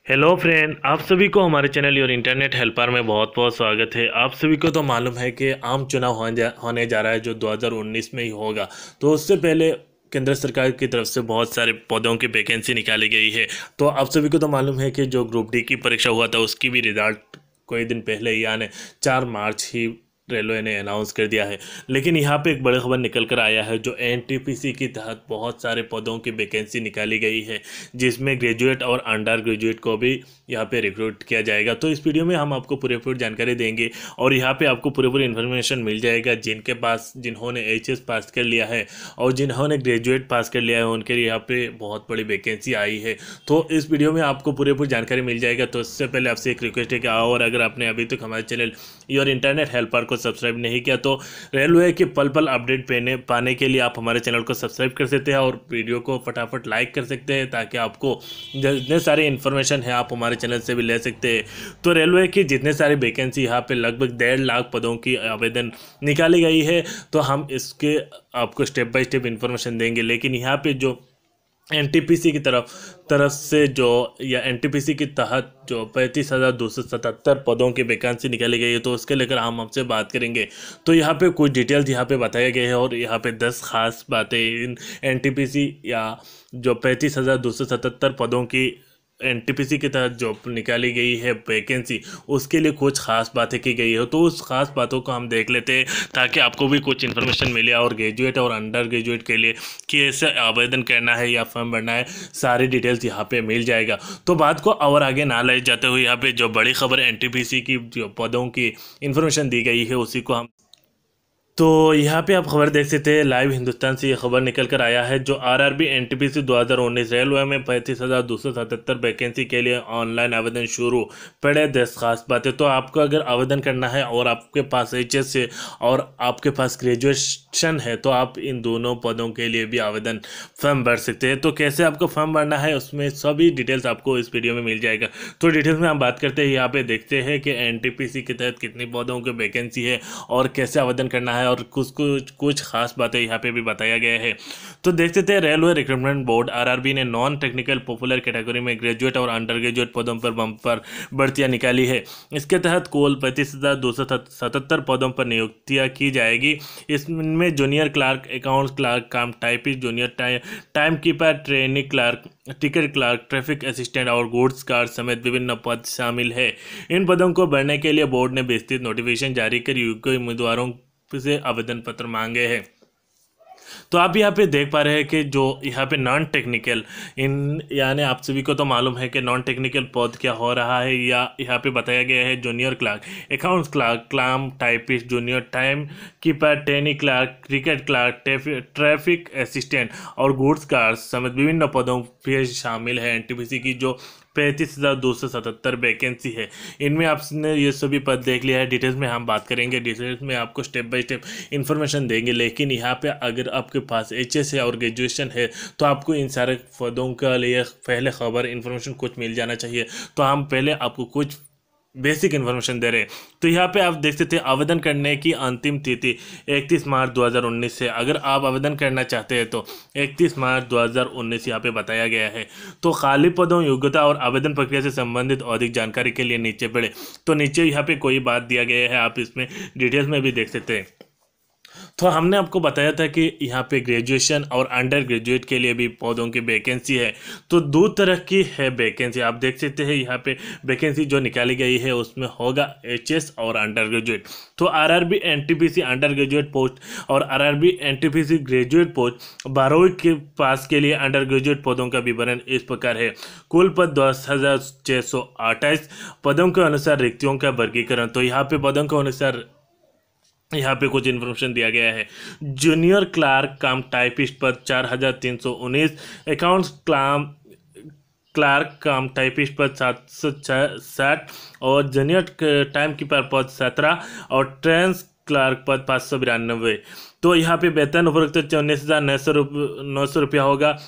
Hello friend, आप सभी को हमारे चैनल और इंटरनेट हेल्पर में बहुत बहुत स्वागत है। आप सभी को तो मालूम है कि आम चुनाव होने जा रहा है जो 2019 में ही होगा। तो उससे पहले केंद्र सरकार की तरफ से बहुत सारे पदों की वैकेंसी निकाली गई है। तो आप सभी को तो मालूम है कि जो ग्रुप डी की परीक्षा हुआ था उसकी भी रिजल्ट कोई दिन पहले ही यानी 4 मार्च ही रेलवे ने अनाउंस कर दिया है। लेकिन यहाँ पे एक बड़ी खबर निकल कर आया है जो एनटीपीसी के तहत बहुत सारे पदों की वैकेंसी निकाली गई है, जिसमें ग्रेजुएट और अंडर ग्रेजुएट को भी यहाँ पे रिक्रूट किया जाएगा। तो इस वीडियो में हम आपको पूरी जानकारी देंगे और यहाँ पे आपको पूरी इन्फॉर्मेशन मिल जाएगा। जिन्होंने एचएस पास कर लिया है और जिन्होंने ग्रेजुएट पास कर लिया है उनके लिए यहाँ पे बहुत बड़ी वैकेंसी आई है। तो इस वीडियो में आपको पूरी जानकारी मिल जाएगा। तो इससे पहले आपसे एक रिक्वेस्ट है कि आओ, और अगर आपने अभी तक हमारे चैनल योर इंटरनेट हेल्पर को सब्सक्राइब नहीं किया तो रेलवे के पल अपडेट पाने के लिए आप हमारे चैनल को सब्सक्राइब कर सकते हैं और वीडियो को फटाफट लाइक कर सकते हैं, ताकि आपको जितने सारे इन्फॉर्मेशन है आप हमारे चैनल से भी ले सकते हैं। तो रेलवे की जितने सारी वैकेंसी यहाँ पे लगभग 1.5 लाख पदों की आवेदन निकाली गई है। तो हम इसके आपको स्टेप बाय स्टेप इन्फॉर्मेशन देंगे। लेकिन यहाँ पे जो एनटीपीसी की तरफ से जो या एनटीपीसी के तहत जो 35,277 पदों की वैकेंसी निकाली गई है, तो उसके लेकर हम आपसे बात करेंगे। तो यहाँ पे कुछ डिटेल्स यहाँ पे बताए गए हैं और यहाँ पे 10 खास बातें इन एनटीपीसी या जो 35,277 पदों की एनटीपीसी के तहत जो निकाली गई है वैकेंसी, उसके लिए कुछ खास बातें की गई है। तो उस खास बातों को हम देख लेते हैं ताकि आपको भी कुछ इन्फॉर्मेशन मिले। और ग्रेजुएट और अंडर ग्रेजुएट के लिए कैसे आवेदन करना है या फॉर्म भरना है, सारी डिटेल्स यहाँ पे मिल जाएगा। तो बात को और आगे ना ले जाते हुए यहाँ पे जो बड़ी खबर एनटीपीसी की जो पदों की इन्फॉर्मेशन दी गई है उसी को हम तो यहाँ पे आप खबर देख सकते हैं। लाइव हिंदुस्तान से ये खबर निकल कर आया है जो आरआरबी एनटीपीसी 2019 रेलवे में 35,277 वैकेंसी के लिए ऑनलाइन आवेदन शुरू। पड़े 10 खास बातें। तो आपको अगर आवेदन करना है और आपके पास एचएस है और आपके पास ग्रेजुएशन है तो आप इन दोनों पदों के लिए भी आवेदन फॉर्म भर सकते हैं। तो कैसे आपको फॉर्म भरना है उसमें सभी डिटेल्स आपको इस वीडियो में मिल जाएगा। तो डिटेल्स में हम बात करते हैं। यहाँ पे देखते हैं कि एनटीपीसी के तहत कितनी पदों की वैकेंसी है और कैसे आवेदन करना है, और कुछ खास बातें यहाँ पे भी बताया गया है। तो देखते थे रेलवे रिक्रूटमेंट बोर्ड आरआरबी ने नॉन टेक्निकल पॉपुलर कैटेगरी में ग्रेजुएट और अंडर ग्रेजुएट पदों पर बम्पर भर्तियां निकाली है। इसके तहत कुल 35,277 पदों पर नियुक्तियां की जाएगी। इसमें junior clerk, accounts clerk, cum typist, junior time keeper, training clerk, ticket clerk, traffic assistant और गुड्स कार्ड समेत विभिन्न पद शामिल है। इन पदों को भरने के लिए बोर्ड ने विस्तृत नोटिफिकेशन जारी कर योग्य उम्मीदवारों से आवेदन पत्र मांगे हैं। तो आप यहाँ पे देख पा रहे हैं कि जो यहाँ पे नॉन टेक्निकल यानी आप सभी को तो मालूम है कि नॉन टेक्निकल पद क्या हो रहा है। या यहाँ पे बताया गया है junior clerk, accounts clerk, cum typist, junior time keeper, training clerk, cricket clerk, traffic assistant और गुड्स कार्ड समेत विभिन्न पदों पर शामिल है। एनटीपीसी की जो 35,277 वैकेंसी है, इनमें आपने ये सभी पद देख लिया है। डिटेल्स में हम बात करेंगे, डिटेल्स में आपको स्टेप बाय स्टेप इन्फॉर्मेशन देंगे। लेकिन यहाँ पे अगर आपके पास एचएस है और ग्रेजुएशन है तो आपको इन सारे पदों का लिए पहले खबर इन्फॉर्मेशन कुछ मिल जाना चाहिए। तो हम पहले आपको कुछ बेसिक इन्फॉर्मेशन दे रहे हैं। तो यहाँ पे आप देख सकते हैं आवेदन करने की अंतिम तिथि 31 मार्च 2019 से। अगर आप आवेदन करना चाहते हैं तो 31 मार्च 2019 यहाँ पे बताया गया है। तो खाली पदों, योग्यता और आवेदन प्रक्रिया से संबंधित अधिक जानकारी के लिए नीचे पढ़े। तो नीचे यहाँ पे कोई बात दिया गया है, आप इसमें डिटेल्स में भी देख सकते हैं। तो हमने आपको बताया था कि यहाँ पे ग्रेजुएशन और अंडर ग्रेजुएट के लिए भी पदों की वैकेंसी है। तो दो तरह की है वैकेंसी, आप देख सकते हैं यहाँ पे वैकेंसी जो निकाली गई है उसमें होगा एचएस और अंडर ग्रेजुएट। तो RRB NTPC under graduate post और आरआरबी एनटीपीसी ग्रेजुएट पोस्ट 12वीं के पास के लिए अंडर ग्रेजुएट पदों का विवरण इस प्रकार है। कुल पद 10,628 पदों के अनुसार रिक्तियों का वर्गीकरण। तो यहाँ पे पदों के अनुसार यहाँ पे कुछ इन्फॉर्मेशन दिया गया है। जूनियर क्लार्क काम टाइपिस्ट पद 4,319, अकाउंट्स क्लार्क काम टाइपिस्ट पद 760 और जूनियर टाइम कीपर पद 17 और ट्रेंस क्लार्क पद 592। तो यहाँ पे वेतन उपरोक्त 19,900 रुपया होगा।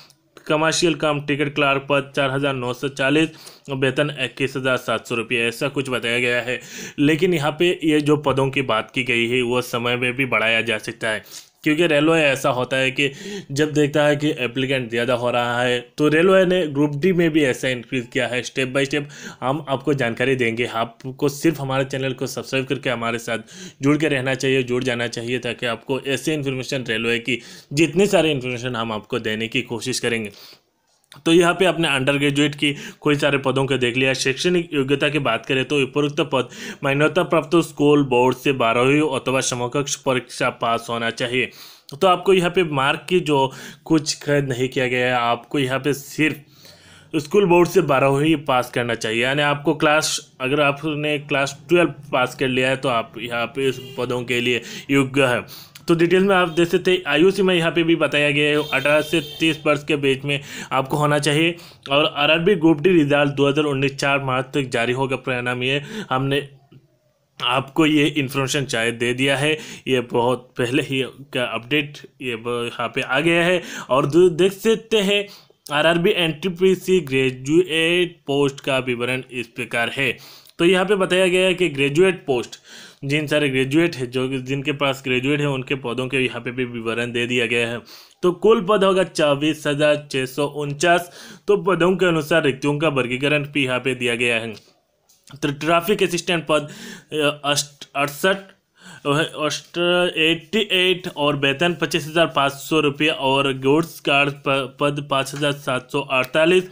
कमर्शियल काम टिकट क्लार्क पद 4,940, वेतन 21,700 रुपये, ऐसा कुछ बताया गया है। लेकिन यहाँ पे ये जो पदों की बात की गई है वो समय में भी बढ़ाया जा सकता है। क्योंकि रेलवे ऐसा होता है कि जब देखता है कि एप्लीकेंट ज़्यादा हो रहा है तो रेलवे ने ग्रुप डी में भी ऐसा इंक्रीज़ किया है। स्टेप बाय स्टेप हम आपको जानकारी देंगे। आपको सिर्फ हमारे चैनल को सब्सक्राइब करके हमारे साथ जुड़ के रहना चाहिए, जुड़ जाना चाहिए, ताकि आपको ऐसे इन्फॉर्मेशन रेलवे की जितनी सारी इन्फॉर्मेशन हम आपको देने की कोशिश करेंगे। तो यहाँ पे अपने अंडर ग्रेजुएट की कोई सारे पदों को देख लिया। शैक्षणिक योग्यता की बात करें तो उपरोक्त पद मान्यता प्राप्त स्कूल बोर्ड से 12वीं अथवा समकक्ष परीक्षा पास होना चाहिए। तो आपको यहाँ पे मार्क की जो कुछ कैद नहीं किया गया है, आपको यहाँ पे सिर्फ स्कूल बोर्ड से 12वीं पास करना चाहिए। यानी आपको अगर आपने क्लास 12 पास कर लिया है तो आप यहाँ पे इस पदों के लिए योग्य है। तो डिटेल में आप देख सकते हैं। आयु सीमा यहाँ पे भी बताया गया है 18 से 30 वर्ष के बीच में आपको होना चाहिए। और आरआरबी ग्रुप डी रिजल्ट 2019 4 मार्च तक जारी होगा। परिणाम ये हमने आपको ये इन्फॉर्मेशन शायद दे दिया है, ये बहुत पहले ही का अपडेट ये यहाँ पे आ गया है। और देख सकते हैं आरआरबी एनटीपीसी ग्रेजुएट पोस्ट का विवरण इस प्रकार है। तो यहाँ पे बताया गया है कि ग्रेजुएट पोस्ट जिन सारे ग्रेजुएट है, जो जिनके पास ग्रेजुएट है, उनके पदों के यहाँ पे भी विवरण दे दिया गया है। तो कुल पद होगा 24,649। तो पदों के अनुसार रिक्तियों का वर्गीकरण भी यहाँ पे दिया गया है। तो ट्रैफिक असिस्टेंट पद 68 88 और वेतन 25,500 रुपये। और गुड्स कार्ड पद 5,748।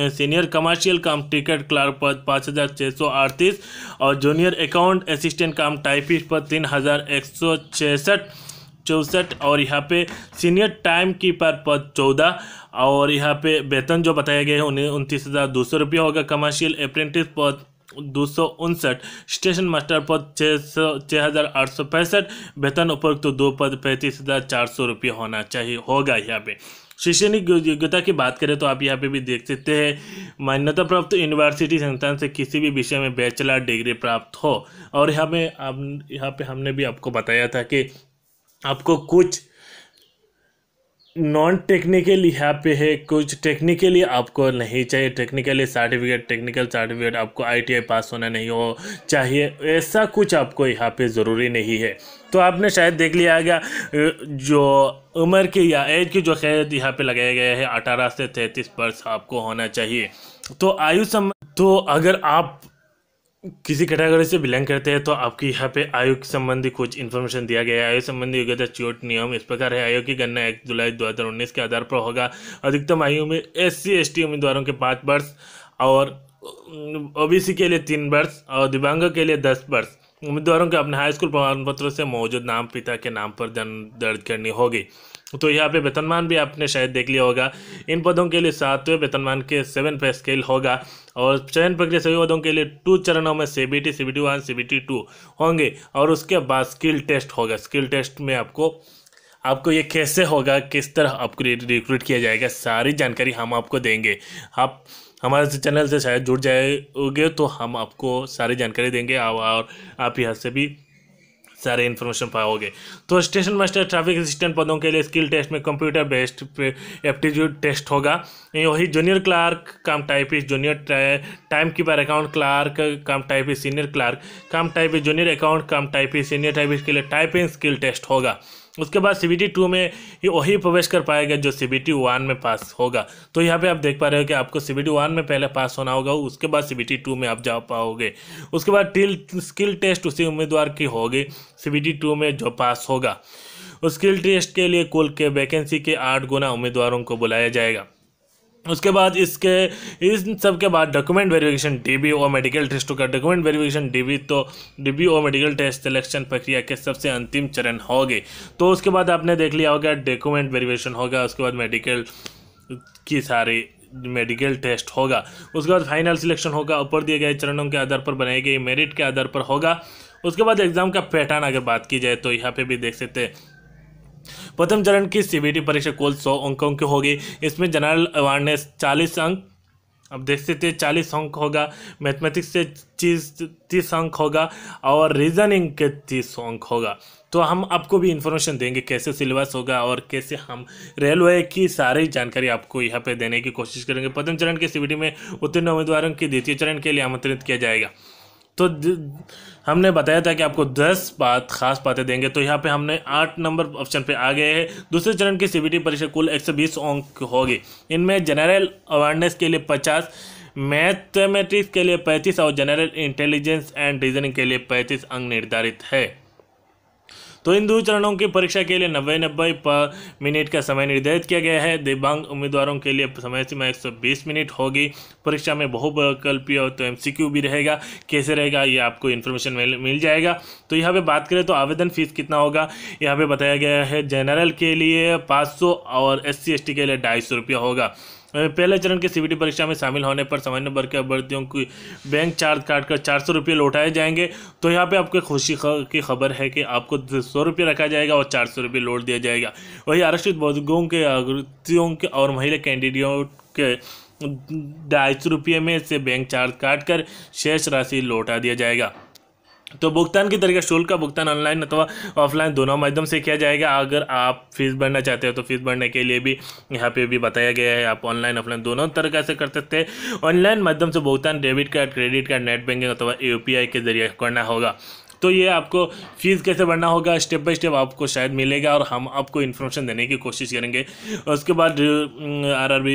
सीनियर कमर्शियल काम टिकट क्लर्क पद 5,638। और जूनियर अकाउंट असिस्टेंट काम टाइपिस्ट पद 3,164। और यहाँ पे सीनियर टाइम कीपर पद 14। और यहाँ पे वेतन जो बताया गया है 29,200 रुपये होगा। कमर्शियल अप्रेंटिस पद 259। स्टेशन मास्टर पद 6,865। वेतन उपरोक्त तो 2 पद 35,400 रुपये होना चाहिए होगा। यहाँ पे शैक्षणिक योग्यता की बात करें तो आप यहाँ पे भी देख सकते हैं मान्यता प्राप्त यूनिवर्सिटी संस्थान से किसी भी विषय में बैचलर डिग्री प्राप्त हो। और यहाँ पे हमने भी आपको बताया था कि आपको कुछ नॉन टेक्निकल यहाँ पे है, कुछ टेक्निकली आपको नहीं चाहिए। टेक्निकल सर्टिफिकेट आपको आईटीआई पास होना नहीं हो चाहिए, ऐसा कुछ आपको यहाँ पे ज़रूरी नहीं है। तो आपने शायद देख लिया होगा जो उम्र की या एज की जो कैद यहाँ पे लगाया गया है 18 से 33 वर्ष आपको होना चाहिए। तो अगर आप किसी कैटेगरी से बिलोंग करते हैं तो आपकी यहाँ पे आयु संबंधी कुछ इन्फॉर्मेशन दिया गया है। आयु संबंधी योग्यता चोट नियम इस प्रकार है। आयु की गणना 1 जुलाई 2019 के आधार पर होगा। अधिकतम आयु में SC ST उम्मीदवारों के 5 वर्ष और OBC के लिए 3 वर्ष और दिव्यांगों के लिए 10 वर्ष उम्मीदवारों के अपने हाई स्कूल प्रमाण पत्रों से मौजूद नाम पिता के नाम पर दर्ज करनी होगी। तो यहाँ पे वेतनमान भी आपने शायद देख लिया होगा। इन पदों के लिए 7वें वेतनमान के 7 पे स्केल होगा। और चयन प्रक्रिया सभी पदों के लिए 2 चरणों में CBT CBT 1 CBT 2 होंगे। और उसके बाद स्किल टेस्ट होगा। स्किल टेस्ट में आपको ये कैसे होगा, किस तरह आपको रिक्रूट किया जाएगा, सारी जानकारी हम आपको देंगे। आप हमारे चैनल से शायद जुड़ जाओगे तो हम आपको सारी जानकारी देंगे और आप यहाँ से भी सारे इन्फॉर्मेशन पाओगे। तो स्टेशन मास्टर ट्रैफिक असिस्टेंट पदों के लिए स्किल टेस्ट में कंप्यूटर बेस्ड एप्टीट्यूड टेस्ट होगा। वही junior clerk cum typist, junior time keeper account clerk cum typist, senior clerk cum typist, junior account cum typist, senior typist के लिए typing skill test होगा। उसके बाद CBT 2 में ये वही प्रवेश कर पाएगा जो CBT 1 में पास होगा। तो यहाँ पे आप देख पा रहे हो कि आपको CBT 1 में पहले पास होना होगा, उसके बाद CBT 2 में आप जा पाओगे। उसके बाद स्किल टेस्ट उसी उम्मीदवार की होगी CBT 2 में जो पास होगा। उस स्किल टेस्ट के लिए कुल के वैकेंसी के 8 गुना उम्मीदवारों को बुलाया जाएगा। उसके बाद इस सब के बाद डॉक्यूमेंट वेरिफिकेशन DB और मेडिकल टेस्ट होगा। डॉक्यूमेंट वेरिफिकेशन DB और मेडिकल टेस्ट सिलेक्शन प्रक्रिया के सबसे अंतिम चरण होंगे। तो उसके बाद आपने देख लिया होगा डॉक्यूमेंट वेरिफिकेशन होगा, उसके बाद मेडिकल टेस्ट होगा, उसके बाद फाइनल सिलेक्शन होगा। ऊपर दिए गए चरणों के आधार पर बनाई गई मेरिट के आधार पर होगा। उसके बाद एग्जाम का पैटर्न अगर बात की जाए तो यहाँ पे भी देख सकते हैं प्रथम चरण की CBT परीक्षा कुल 100 अंकों की होगी। इसमें जनरल अवेयरनेस 40 अंक, अब देख सकते हैं 40 अंक होगा। मैथमेटिक्स से 30 अंक होगा और रीजनिंग के 30 अंक होगा। तो हम आपको भी इन्फॉर्मेशन देंगे कैसे सिलेबस होगा और कैसे हम रेलवे की सारी जानकारी आपको यहाँ पे देने की कोशिश करेंगे। प्रथम चरण के CBT में उत्तीर्ण उम्मीदवारों की द्वितीय चरण के लिए आमंत्रित किया जाएगा। तो हमने बताया था कि आपको 10 खास बातें देंगे, तो यहाँ पे हमने 8 नंबर ऑप्शन पे आ गए हैं। दूसरे चरण की सीबीटी परीक्षा कुल 120 अंक होगी। इनमें जनरल अवेयरनेस के लिए 50, मैथमेटिक्स के लिए 35 और जनरल इंटेलिजेंस एंड रीजनिंग के लिए 35 अंक निर्धारित है। तो इन 2 चरणों की परीक्षा के लिए 90 पर मिनट का समय निर्धारित किया गया है। दिव्यांग उम्मीदवारों के लिए समय सीमा 120 मिनट होगी। परीक्षा में बहुविकल्पीय तो MCQ भी रहेगा। कैसे रहेगा ये आपको इन्फॉर्मेशन मिल जाएगा। तो यहाँ पे बात करें तो आवेदन फीस कितना होगा, यहाँ पे बताया गया है। जनरल के लिए 500 और SC/ST के लिए 250 रुपया होगा। पहले चरण की सीबीटी परीक्षा में शामिल होने पर सामान्य वर्ग के अभ्यर्थियों की बैंक चार्ज काटकर 400 रुपये लौटाए जाएंगे। तो यहाँ पे आपको खुशी की खबर है कि आपको 100 रुपये रखा जाएगा और 400 रुपये लौट दिया जाएगा। वही आरक्षित वर्गों के अभ्यर्थियों के और महिला कैंडिडेट के 250 रुपये में से बैंक चार्ज काटकर शेष राशि लौटा दिया जाएगा। तो भुगतान की तरीका, शुल्क का भुगतान ऑनलाइन अथवा ऑफलाइन दोनों माध्यम से किया जाएगा। अगर आप फीस भरना चाहते हो तो फीस भरने के लिए भी यहाँ पे भी बताया गया है, आप ऑनलाइन ऑफलाइन दोनों तरीके से कर सकते हैं। ऑनलाइन माध्यम से भुगतान debit card, credit card, net banking अथवा UPI के जरिए करना होगा। तो ये आपको फीस कैसे भरना होगा स्टेप बाय स्टेप आपको शायद मिलेगा और हम आपको इन्फॉर्मेशन देने की कोशिश करेंगे। उसके बाद RRB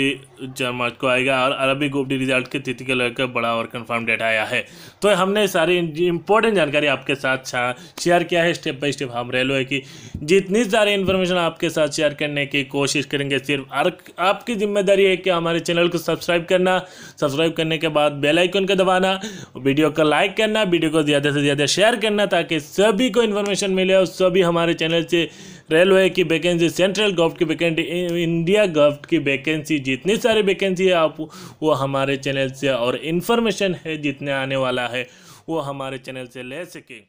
4 मार्च को आएगा और RRB ग्रुप डी रिजल्ट की तिथि को लेकर बड़ा और कंफर्म डेटा आया है। तो हमने सारी इंपॉर्टेंट जानकारी आपके साथ शेयर किया है स्टेप बाय स्टेप। हम रेलवे की जितनी सारी इन्फॉर्मेशन आपके साथ शेयर करने की कोशिश करेंगे। सिर्फ आपकी जिम्मेदारी है कि हमारे चैनल को सब्सक्राइब करना, सब्सक्राइब करने के बाद बेल आइकन को दबाना, वीडियो को लाइक करना, वीडियो को ज़्यादा से ज़्यादा शेयर करना ताकि सभी को इन्फॉर्मेशन मिले और सभी हमारे चैनल से रेलवे की वैकेंसी, सेंट्रल गवर्नमेंट की वैकेंसी, इंडिया गवर्नमेंट की वैकेंसी, जितनी सारी वैकेंसी है आप वो हमारे चैनल से, और इन्फॉर्मेशन है जितने आने वाला है वो हमारे चैनल से ले सकें।